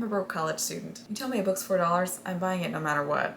a broke college student. You tell me a book's $4, I'm buying it no matter what.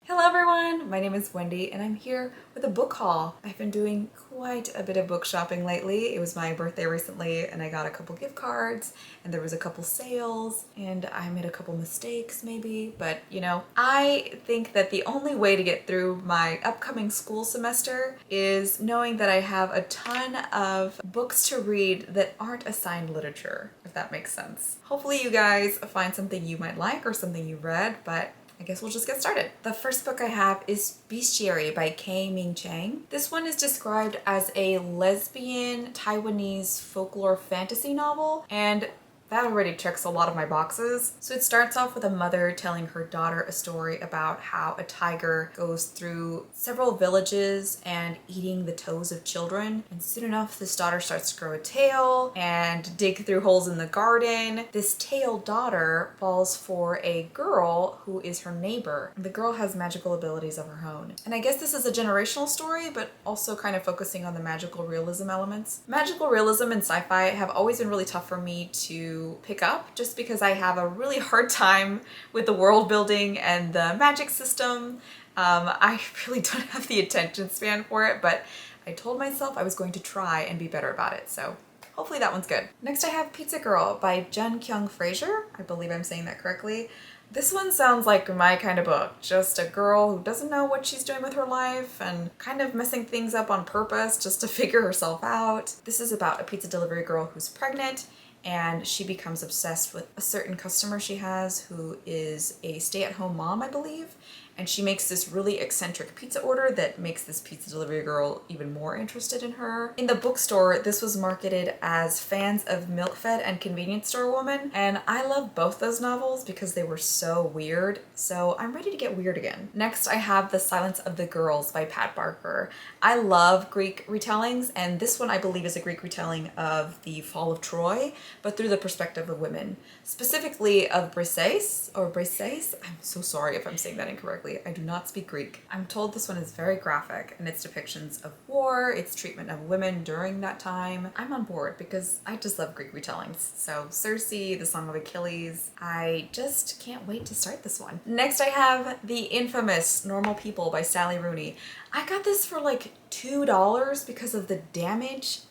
Hello everyone, my name is Wendy and I'm here with a book haul. I've been doing quite a bit of book shopping lately. It was my birthday recently and I got a couple gift cards and there was a couple sales and I made a couple mistakes maybe, but you know, I think that the only way to get through my upcoming school semester is knowing that I have a ton of books to read that aren't assigned literature, if that makes sense. Hopefully you guys find something you might like or something you read, but I guess we'll just get started. The first book I have is Bestiary by K. Ming Chang. This one is described as a lesbian Taiwanese folklore fantasy novel, and that already checks a lot of my boxes. So it starts off with a mother telling her daughter a story about how a tiger goes through several villages and eating the toes of children. And soon enough, this daughter starts to grow a tail and dig through holes in the garden. This tailed daughter falls for a girl who is her neighbor. The girl has magical abilities of her own. And I guess this is a generational story, but also kind of focusing on the magical realism elements. Magical realism and sci-fi have always been really tough for me to pick up just because I have a really hard time with the world building and the magic system. I really don't have the attention span for it, but I told myself I was going to try and be better about it, so hopefully that one's good. Next I have Pizza Girl by Jun Kyung Fraser. I believe I'm saying that correctly. This one sounds like my kind of book. Just a girl who doesn't know what she's doing with her life and kind of messing things up on purpose just to figure herself out. This is about a pizza delivery girl who's pregnant and she becomes obsessed with a certain customer she has who is a stay-at-home mom, I believe. And she makes this really eccentric pizza order that makes this pizza delivery girl even more interested in her. In the bookstore, this was marketed as Fans of Milk-Fed and Convenience Store Woman, and I love both those novels because they were so weird, so I'm ready to get weird again. Next, I have The Silence of the Girls by Pat Barker. I love Greek retellings, and this one I believe is a Greek retelling of the Fall of Troy, but through the perspective of women. Specifically of Briseis, or Briseis. I'm so sorry if I'm saying that incorrectly. I do not speak Greek. I'm told this one is very graphic in its depictions of war, its treatment of women during that time. I'm on board because I just love Greek retellings. So Circe, The Song of Achilles, I just can't wait to start this one. Next I have the infamous Normal People by Sally Rooney. I got this for like $2 because of the damage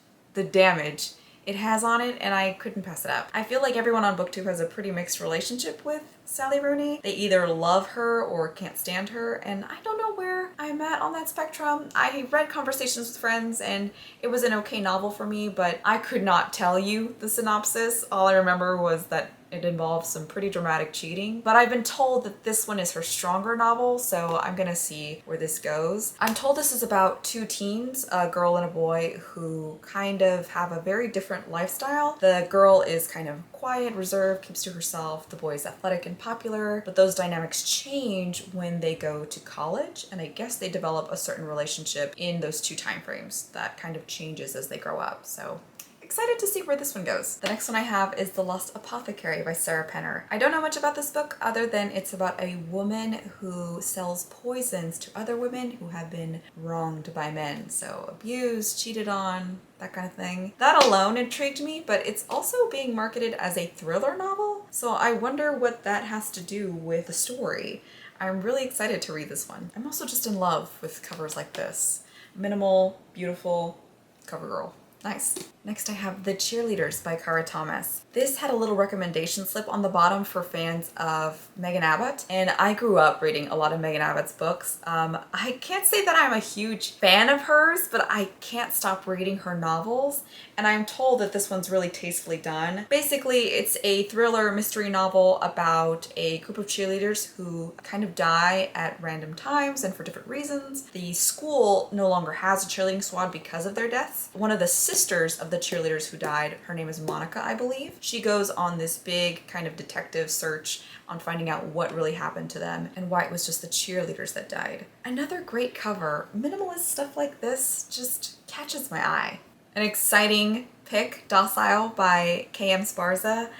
it has on it, and I couldn't pass it up. I feel like everyone on BookTube has a pretty mixed relationship with Sally Rooney. They either love her or can't stand her, and I don't know where I'm at on that spectrum. I read Conversations with Friends and it was an okay novel for me, but I could not tell you the synopsis. All I remember was that it involves some pretty dramatic cheating, but I've been told that this one is her stronger novel, so I'm gonna see where this goes. I'm told this is about two teens, a girl and a boy, who kind of have a very different lifestyle. The girl is kind of quiet, reserved, keeps to herself. The boy is athletic and popular, but those dynamics change when they go to college, and I guess they develop a certain relationship in those two time frames that kind of changes as they grow up. So excited to see where this one goes. The next one I have is The Lost Apothecary by Sarah Penner. I don't know much about this book other than it's about a woman who sells poisons to other women who have been wronged by men. So abused, cheated on, that kind of thing. That alone intrigued me, but it's also being marketed as a thriller novel. So I wonder what that has to do with the story. I'm really excited to read this one. I'm also just in love with covers like this. Minimal, beautiful, cover girl. Nice. Next I have The Cheerleaders by Cara Thomas. This had a little recommendation slip on the bottom for fans of Megan Abbott, and I grew up reading a lot of Megan Abbott's books. I can't say that I'm a huge fan of hers, but I can't stop reading her novels, and I'm told that this one's really tastefully done. Basically, it's a thriller mystery novel about a group of cheerleaders who kind of die at random times and for different reasons. The school no longer has a cheerleading squad because of their deaths. One of the sisters of the cheerleaders who died, her name is Monica, I believe. She goes on this big kind of detective search on finding out what really happened to them and why it was just the cheerleaders that died. Another great cover. Minimalist stuff like this just catches my eye. An exciting pick, Docile by K.M. Sparza.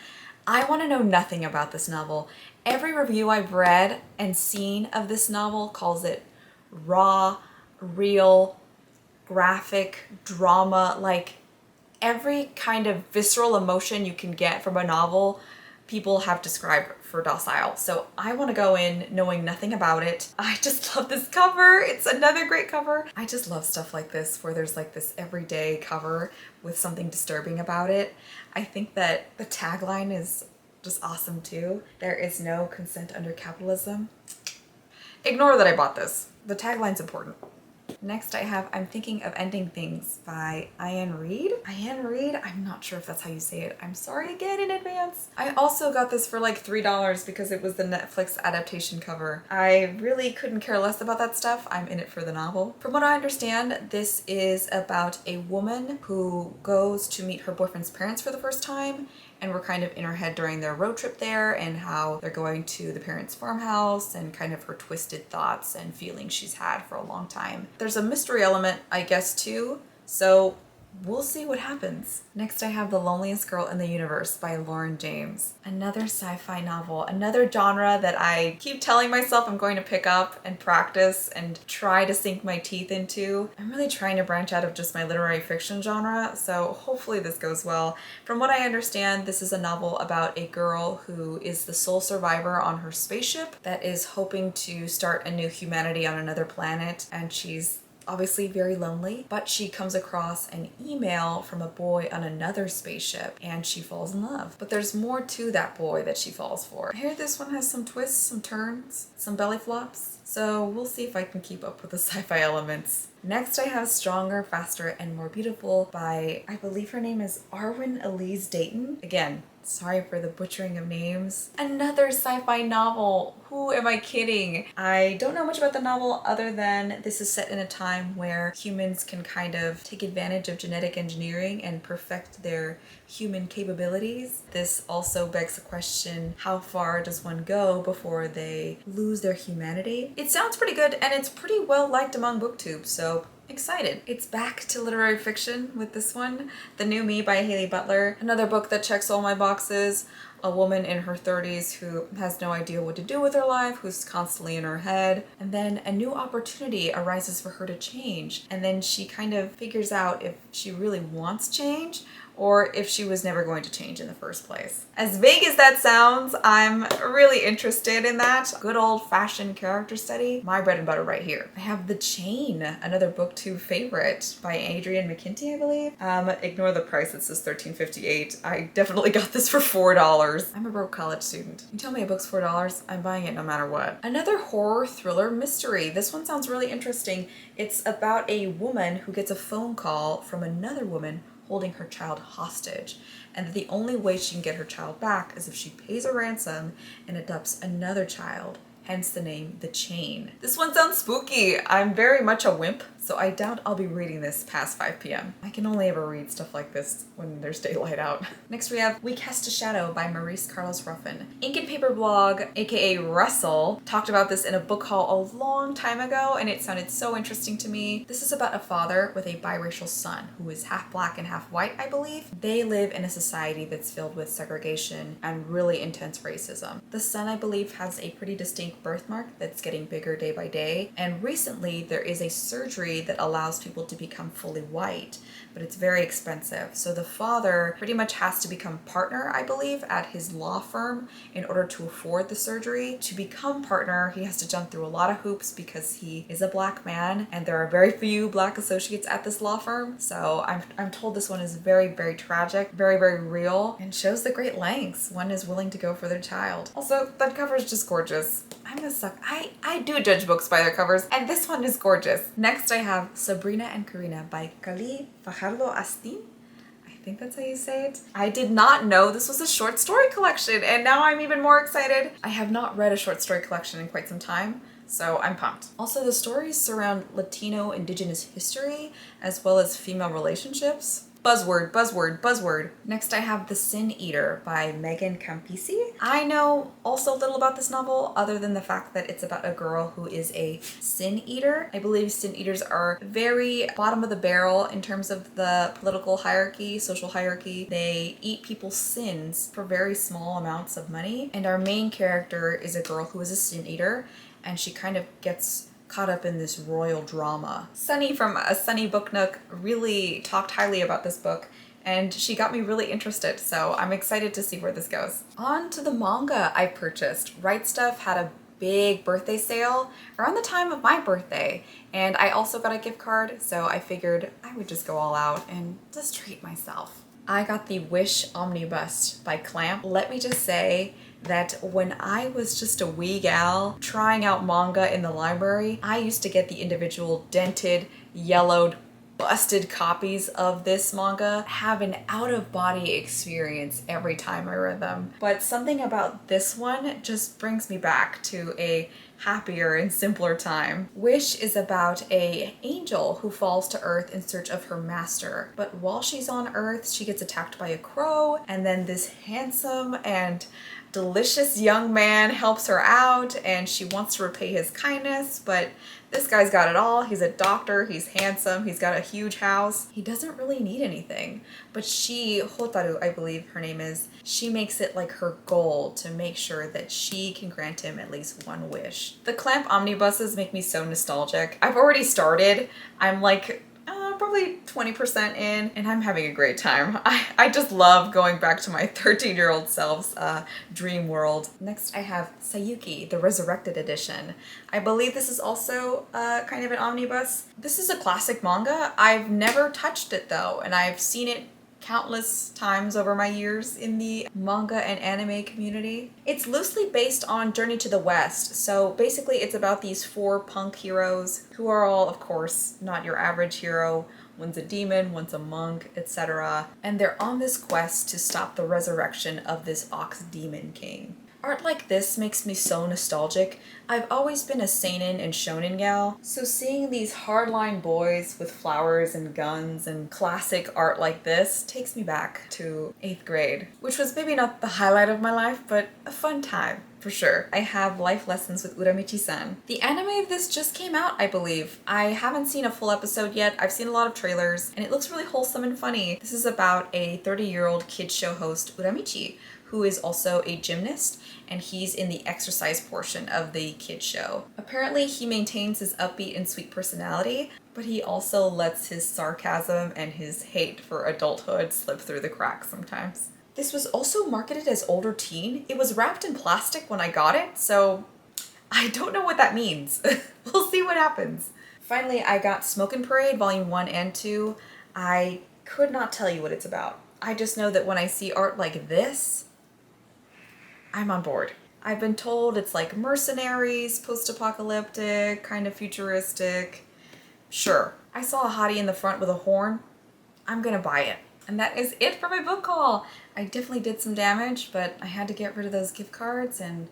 I want to know nothing about this novel. Every review I've read and seen of this novel calls it raw, real, graphic drama, like every kind of visceral emotion you can get from a novel, people have described for Docile. So I want to go in knowing nothing about it. I just love this cover. It's another great cover. I just love stuff like this where there's like this everyday cover with something disturbing about it. I think that the tagline is just awesome too. There is no consent under capitalism. Ignore that I bought this. The tagline's important. Next I have I'm Thinking of Ending Things by Ayan Reed. Ayan Reed? I'm not sure if that's how you say it. I'm sorry again in advance. I also got this for like $3 because it was the Netflix adaptation cover. I really couldn't care less about that stuff. I'm in it for the novel. From what I understand, this is about a woman who goes to meet her boyfriend's parents for the first time, and we're kind of in her head during their road trip there and how they're going to the parents' farmhouse and kind of her twisted thoughts and feelings she's had for a long time. There's a mystery element, I guess, too, so we'll see what happens. Next I have The Loneliest Girl in the Universe by Lauren James. Another sci-fi novel, another genre that I keep telling myself I'm going to pick up and practice and try to sink my teeth into. I'm really trying to branch out of just my literary fiction genre, so hopefully this goes well. From what I understand, this is a novel about a girl who is the sole survivor on her spaceship that is hoping to start a new humanity on another planet, and she's obviously very lonely, but she comes across an email from a boy on another spaceship and she falls in love. But there's more to that boy that she falls for. I hear this one has some twists, some turns, some belly flops, so we'll see if I can keep up with the sci-fi elements. Next I have Stronger, Faster, and More Beautiful by, I believe her name is Arwen Elise Dayton. Again, sorry for the butchering of names. Another sci-fi novel. Who am I kidding? I don't know much about the novel other than this is set in a time where humans can kind of take advantage of genetic engineering and perfect their human capabilities. This also begs the question, how far does one go before they lose their humanity? It sounds pretty good and it's pretty well liked among booktubes, so excited. It's back to literary fiction with this one, The New Me by Haley Butler. Another book that checks all my boxes. A woman in her 30s who has no idea what to do with her life, who's constantly in her head, and then a new opportunity arises for her to change, and then she kind of figures out if she really wants change or if she was never going to change in the first place. As vague as that sounds, I'm really interested in that. Good old-fashioned character study. My bread and butter right here. I have The Chain, another booktube favorite by Adrienne McKinty, I believe. Ignore the price, it says $13.58. I definitely got this for $4. I'm a broke college student. You tell me a book's $4, I'm buying it no matter what. Another horror thriller mystery. This one sounds really interesting. It's about a woman who gets a phone call from another woman holding her child hostage, and that the only way she can get her child back is if she pays a ransom and adopts another child, hence the name The Chain. This one sounds spooky. I'm very much a wimp, so I doubt I'll be reading this past 5 p.m. I can only ever read stuff like this when there's daylight out. Next we have We Cast a Shadow by Maurice Carlos Ruffin. Ink and Paper Blog, aka Russell, talked about this in a book haul a long time ago and it sounded so interesting to me. This is about a father with a biracial son who is half black and half white, I believe. They live in a society that's filled with segregation and really intense racism. The son, I believe, has a pretty distinct birthmark that's getting bigger day by day, and recently there is a surgery that allows people to become fully white, but it's very expensive. So the father pretty much has to become partner, I believe, at his law firm in order to afford the surgery. To become partner, he has to jump through a lot of hoops because he is a black man and there are very few black associates at this law firm. So I'm told this one is very, very tragic, very, very real, and shows the great lengths one is willing to go for their child. Also, that cover is just gorgeous. I'm a suck. I do judge books by their covers, and this one is gorgeous. Next I have Sabrina and Karina by Kali Fajardo Astin. I think that's how you say it. I did not know this was a short story collection, and now I'm even more excited. I have not read a short story collection in quite some time, so I'm pumped. Also, the stories surround Latino Indigenous history as well as female relationships. Buzzword, buzzword, buzzword. Next I have The Sin Eater by Megan Campisi. I know also little about this novel other than the fact that it's about a girl who is a sin eater. I believe sin eaters are very bottom of the barrel in terms of the political hierarchy, social hierarchy. They eat people's sins for very small amounts of money, and our main character is a girl who is a sin eater, and she kind of gets caught up in this royal drama. Sunny from A Sunny Book Nook really talked highly about this book, and she got me really interested, so I'm excited to see where this goes. On to the manga I purchased. Right Stuff had a big birthday sale around the time of my birthday, and I also got a gift card, so I figured I would just go all out and just treat myself. I got the Wish Omnibus by Clamp. Let me just say that when I was just a wee gal trying out manga in the library, I used to get the individual dented, yellowed, busted copies of this manga, have an out-of-body experience every time I read them. But something about this one just brings me back to a happier and simpler time. Wish is about an angel who falls to Earth in search of her master. But while she's on Earth, she gets attacked by a crow, and then this handsome and delicious young man helps her out, and she wants to repay his kindness, but this guy's got it all. He's a doctor, he's handsome, he's got a huge house. He doesn't really need anything. But she, Hotaru, I believe her name is, she makes it like her goal to make sure that she can grant him at least one wish. The Clamp omnibuses make me so nostalgic. I've already started. I'm like probably 20% in, and I'm having a great time. I just love going back to my 13-year-old self's dream world. Next I have Saiyuki, the Resurrected Edition. I believe this is also kind of an omnibus. This is a classic manga. I've never touched it though, and I've seen it countless times over my years in the manga and anime community. It's loosely based on Journey to the West, so basically it's about these 4 punk heroes who are all, of course, not your average hero. One's a demon, one's a monk, etc. And they're on this quest to stop the resurrection of this ox demon king. Art like this makes me so nostalgic. I've always been a seinen and shonen gal, so seeing these hardline boys with flowers and guns and classic art like this takes me back to 8th grade, which was maybe not the highlight of my life, but a fun time. For sure. I have Life Lessons with Uramichi-san. The anime of this just came out, I believe. I haven't seen a full episode yet. I've seen a lot of trailers, and it looks really wholesome and funny. This is about a 30-year-old kids show host, Uramichi, who is also a gymnast, and he's in the exercise portion of the kids show. Apparently, he maintains his upbeat and sweet personality, but he also lets his sarcasm and his hate for adulthood slip through the cracks sometimes. This was also marketed as older teen. It was wrapped in plastic when I got it, so I don't know what that means. We'll see what happens. Finally, I got Smokin' Parade Volume 1 and 2. I could not tell you what it's about. I just know that when I see art like this, I'm on board. I've been told it's like mercenaries, post-apocalyptic, kind of futuristic. Sure. I saw a hottie in the front with a horn. I'm gonna buy it. And that is it for my book haul. I definitely did some damage, but I had to get rid of those gift cards, and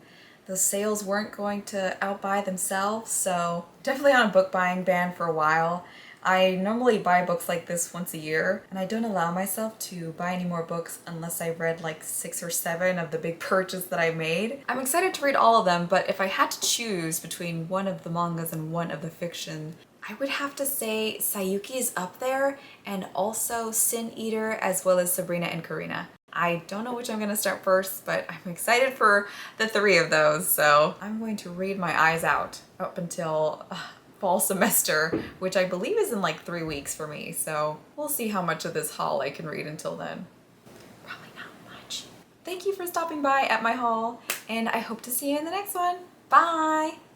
those sales weren't going to outbuy themselves, so definitely on a book buying ban for a while. I normally buy books like this once a year, and I don't allow myself to buy any more books unless I read like 6 or 7 of the big purchase that I made. I'm excited to read all of them, but if I had to choose between one of the mangas and one of the fiction, I would have to say Saiyuki is up there, and also Sin Eater, as well as Sabrina and Karina. I don't know which I'm gonna start first, but I'm excited for the 3 of those, so I'm going to read my eyes out up until fall semester, which I believe is in like 3 weeks for me, so we'll see how much of this haul I can read until then. Probably not much. Thank you for stopping by at my haul, and I hope to see you in the next one. Bye!